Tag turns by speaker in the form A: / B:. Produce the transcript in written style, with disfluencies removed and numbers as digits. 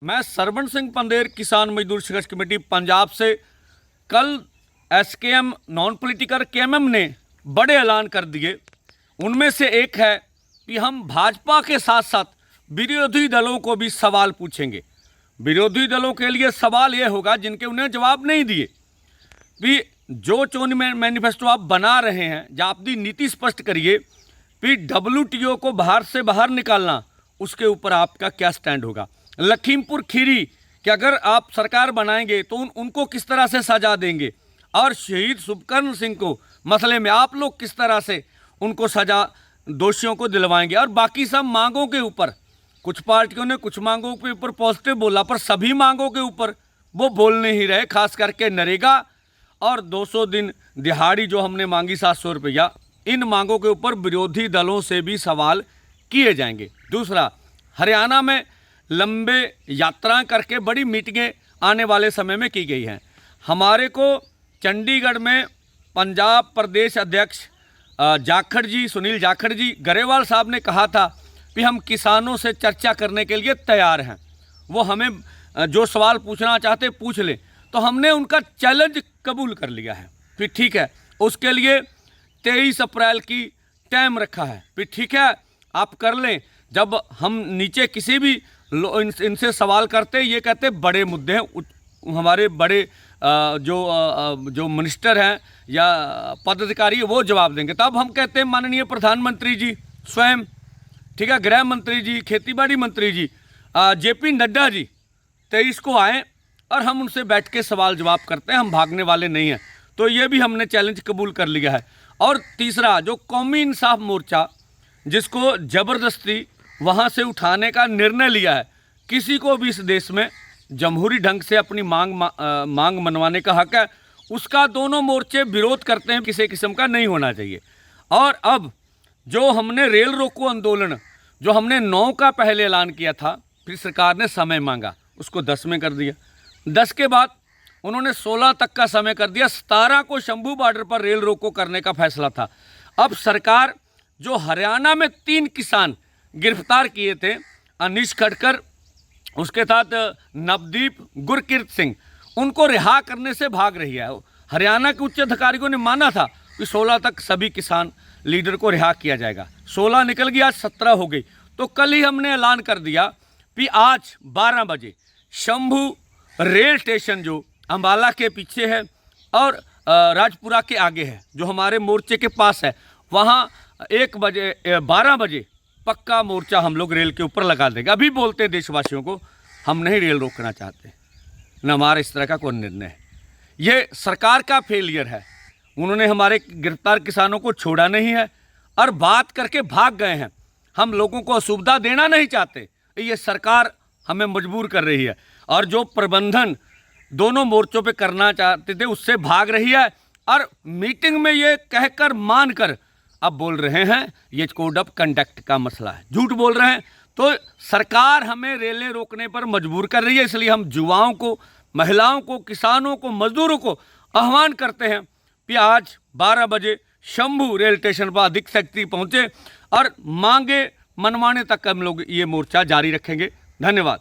A: मैं सरवण सिंह पंदेर, किसान मजदूर संघर्ष कमेटी पंजाब से। कल एसकेएम नॉन पॉलिटिकल केएमएम ने बड़े ऐलान कर दिए। उनमें से एक है कि हम भाजपा के साथ साथ विरोधी दलों को भी सवाल पूछेंगे। विरोधी दलों के लिए सवाल ये होगा जिनके उन्हें जवाब नहीं दिए कि जो चोन मैनिफेस्टो आप बना रहे हैं, जब अपनी नीति स्पष्ट करिए कि WTO को बाहर से बाहर निकालना, उसके ऊपर आपका क्या स्टैंड होगा। लखीमपुर खीरी कि अगर आप सरकार बनाएंगे तो उनको किस तरह से सजा देंगे, और शहीद शुभकर्ण सिंह को मसले में आप लोग किस तरह से उनको सजा दोषियों को दिलवाएंगे। और बाकी सब मांगों के ऊपर कुछ पार्टियों ने कुछ मांगों के ऊपर पॉजिटिव बोला, पर सभी मांगों के ऊपर वो बोल नहीं रहे। खास करके नरेगा और 200 दिन दिहाड़ी जो हमने मांगी 700 रुपया, इन मांगों के ऊपर विरोधी दलों से भी सवाल किए जाएंगे। दूसरा, हरियाणा में लंबे यात्राएं करके बड़ी मीटिंगें आने वाले समय में की गई हैं। हमारे को चंडीगढ़ में पंजाब प्रदेश अध्यक्ष जाखड़ जी, सुनील जाखड़ जी, गरेवाल साहब ने कहा था कि हम किसानों से चर्चा करने के लिए तैयार हैं, वो हमें जो सवाल पूछना चाहते पूछ लें। तो हमने उनका चैलेंज कबूल कर लिया है। फिर ठीक है, उसके लिए 23 अप्रैल की टाइम रखा है। फिर ठीक है, आप कर लें। जब हम नीचे किसी भी इनसे सवाल करते, ये कहते बड़े मुद्दे हैं, हमारे बड़े जो मिनिस्टर हैं या पदाधिकारी वो जवाब देंगे। तब हम कहते हैं माननीय प्रधानमंत्री जी स्वयं, ठीक है, गृह मंत्री जी, खेतीबाड़ी मंत्री जी, JP नड्डा जी 23 को आएँ और हम उनसे बैठ के सवाल जवाब करते हैं। हम भागने वाले नहीं हैं। तो ये भी हमने चैलेंज कबूल कर लिया है। और तीसरा, जो कौमी इंसाफ मोर्चा जिसको ज़बरदस्ती वहाँ से उठाने का निर्णय लिया है, किसी को भी इस देश में जमहूरी ढंग से अपनी मांग मनवाने का हक है, उसका दोनों मोर्चे विरोध करते हैं। किसी किस्म का नहीं होना चाहिए। और अब जो हमने रेल रोको आंदोलन, जो हमने 9 का पहले ऐलान किया था, फिर सरकार ने समय मांगा, उसको 10 में कर दिया। 10 के बाद उन्होंने 16 तक का समय कर दिया। 17 को शंभू बॉर्डर पर रेल रोको करने का फैसला था। अब सरकार, जो हरियाणा में 3 किसान गिरफ्तार किए थे, अनीश खटकर, उसके साथ नवदीप, गुरकीरत सिंह, उनको रिहा करने से भाग रही है। हरियाणा के उच्च अधिकारियों ने माना था कि 16 तक सभी किसान लीडर को रिहा किया जाएगा। 16 निकल गई, आज 17 हो गई। तो कल ही हमने ऐलान कर दिया कि आज 12 बजे शंभू रेल स्टेशन जो अम्बाला के पीछे है और राजपुरा के आगे है, जो हमारे मोर्चे के पास है, वहाँ 12 बजे पक्का मोर्चा हम लोग रेल के ऊपर लगा देंगे। अभी बोलते हैं देशवासियों को, हम नहीं रेल रोकना चाहते, न हमारा इस तरह का कोई निर्णय है। ये सरकार का फेलियर है। उन्होंने हमारे गिरफ्तार किसानों को छोड़ा नहीं है और बात करके भाग गए हैं। हम लोगों को असुविधा देना नहीं चाहते, ये सरकार हमें मजबूर कर रही है। और जो प्रबंधन दोनों मोर्चों पे करना चाहते थे, उससे भाग रही है। और मीटिंग में ये कहकर मानकर अब बोल रहे हैं ये कोड ऑफ कंडक्ट का मसला है, झूठ बोल रहे हैं। तो सरकार हमें रेलें रोकने पर मजबूर कर रही है। इसलिए हम युवाओं को, महिलाओं को, किसानों को, मजदूरों को आह्वान करते हैं कि आज 12 बजे शंभू रेल स्टेशन पर अधिक शक्ति पहुँचे और मांगे मनवाने तक हम लोग ये मोर्चा जारी रखेंगे। धन्यवाद।